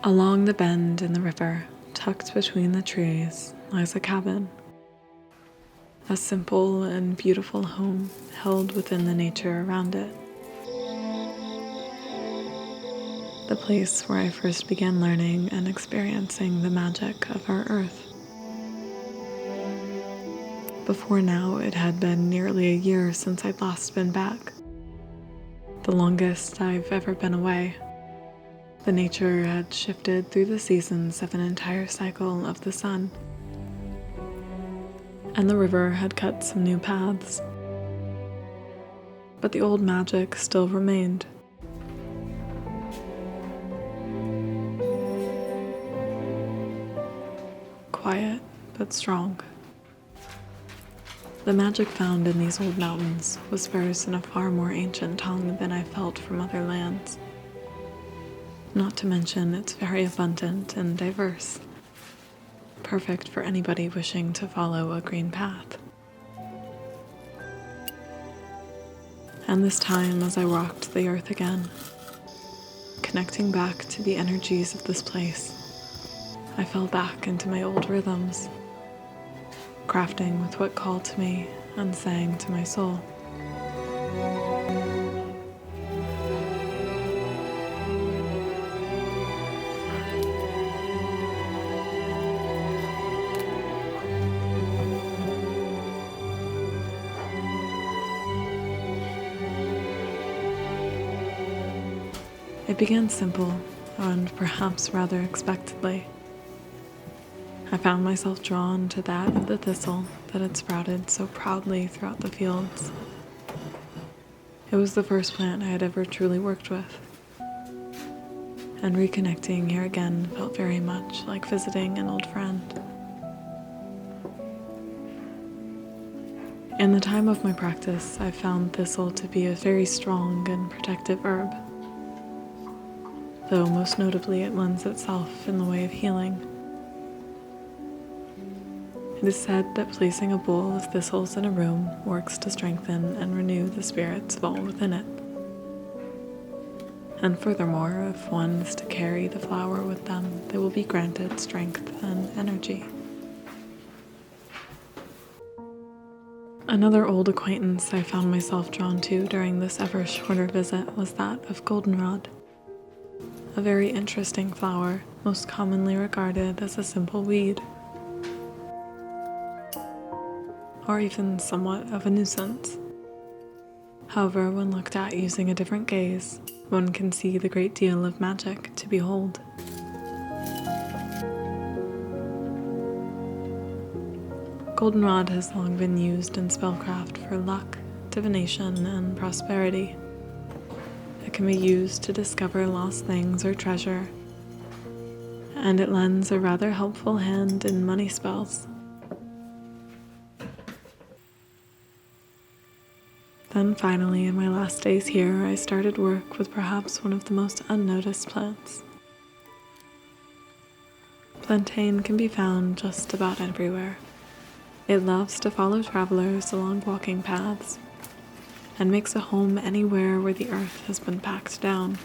Along the bend in the river, tucked between the trees, lies a cabin. A simple and beautiful home held within the nature around it. The place where I first began learning and experiencing the magic of our earth. Before now, it had been nearly a year since I'd last been back. The longest I've ever been away. The nature had shifted through the seasons of an entire cycle of the sun. And the river had cut some new paths. But the old magic still remained. Quiet, but strong. The magic found in these old mountains was versed in a far more ancient tongue than I felt from other lands. Not to mention it's very abundant and diverse. Perfect for anybody wishing to follow a green path. And this time, as I walked the earth again, connecting back to the energies of this place, I fell back into my old rhythms, crafting with what called to me and sang to my soul. It began simple, and perhaps rather expectedly. I found myself drawn to that of the thistle that had sprouted so proudly throughout the fields. It was the first plant I had ever truly worked with, and reconnecting here again felt very much like visiting an old friend. In the time of my practice, I found thistle to be a very strong and protective herb, though most notably it lends itself in the way of healing. It is said that placing a bowl of thistles in a room works to strengthen and renew the spirits of all within it. And furthermore, if one is to carry the flower with them, they will be granted strength and energy. Another old acquaintance I found myself drawn to during this ever shorter visit was that of Goldenrod. A very interesting flower, most commonly regarded as a simple weed, or even somewhat of a nuisance. However, when looked at using a different gaze, one can see the great deal of magic to behold. Goldenrod has long been used in spellcraft for luck, divination, and prosperity. It can be used to discover lost things or treasure, and it lends a rather helpful hand in money spells. Then finally, in my last days here, I started work with perhaps one of the most unnoticed plants. Plantain can be found just about everywhere. It loves to follow travelers along walking paths, and makes a home anywhere where the earth has been packed down.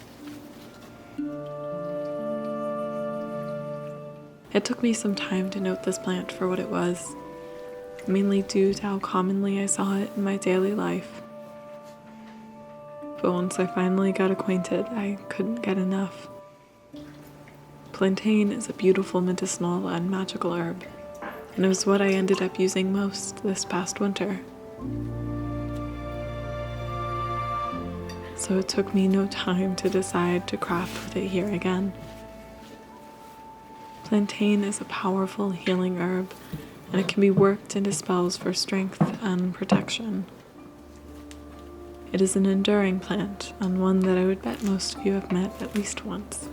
It took me some time to note this plant for what it was, mainly due to how commonly I saw it in my daily life. But once I finally got acquainted, I couldn't get enough. Plantain is a beautiful medicinal and magical herb, and it was what I ended up using most this past winter. So it took me no time to decide to craft with it here again. Plantain is a powerful healing herb, and it can be worked into spells for strength and protection. It is an enduring plant, and one that I would bet most of you have met at least once.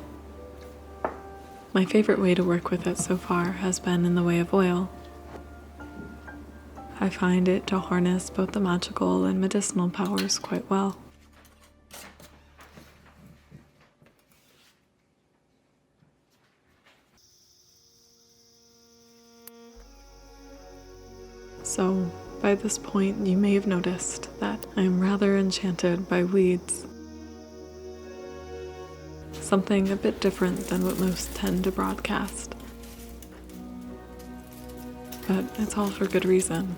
My favorite way to work with it so far has been in the way of oil. I find it to harness both the magical and medicinal powers quite well. So, by this point, you may have noticed that I am rather enchanted by weeds. something a bit different than what most tend to broadcast. But it's all for good reason.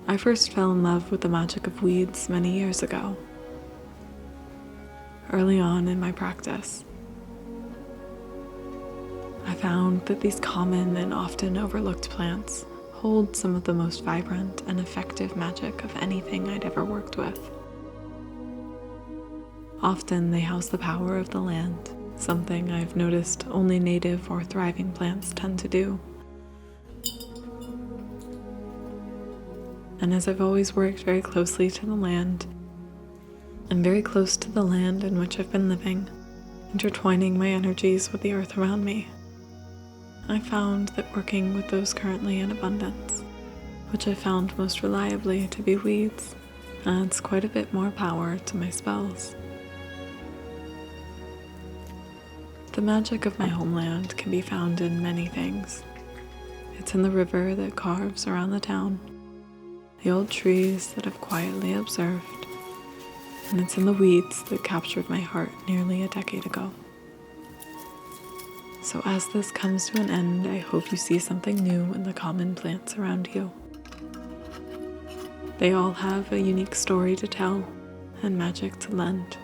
I first fell in love with the magic of weeds many years ago, early on in my practice. I found that these common and often overlooked plants hold some of the most vibrant and effective magic of anything I'd ever worked with. Often they house the power of the land, something I've noticed only native or thriving plants tend to do. And as I've always worked very closely to the land, and very close to the land in which I've been living, intertwining my energies with the earth around me, I found that working with those currently in abundance, which I found most reliably to be weeds, adds quite a bit more power to my spells. The magic of my homeland can be found in many things. It's in the river that carves around the town, the old trees that I've quietly observed, and it's in the weeds that captured my heart nearly a decade ago. So as this comes to an end, I hope you see something new in the common plants around you. They all have a unique story to tell and magic to lend.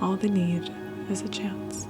All they need is a chance.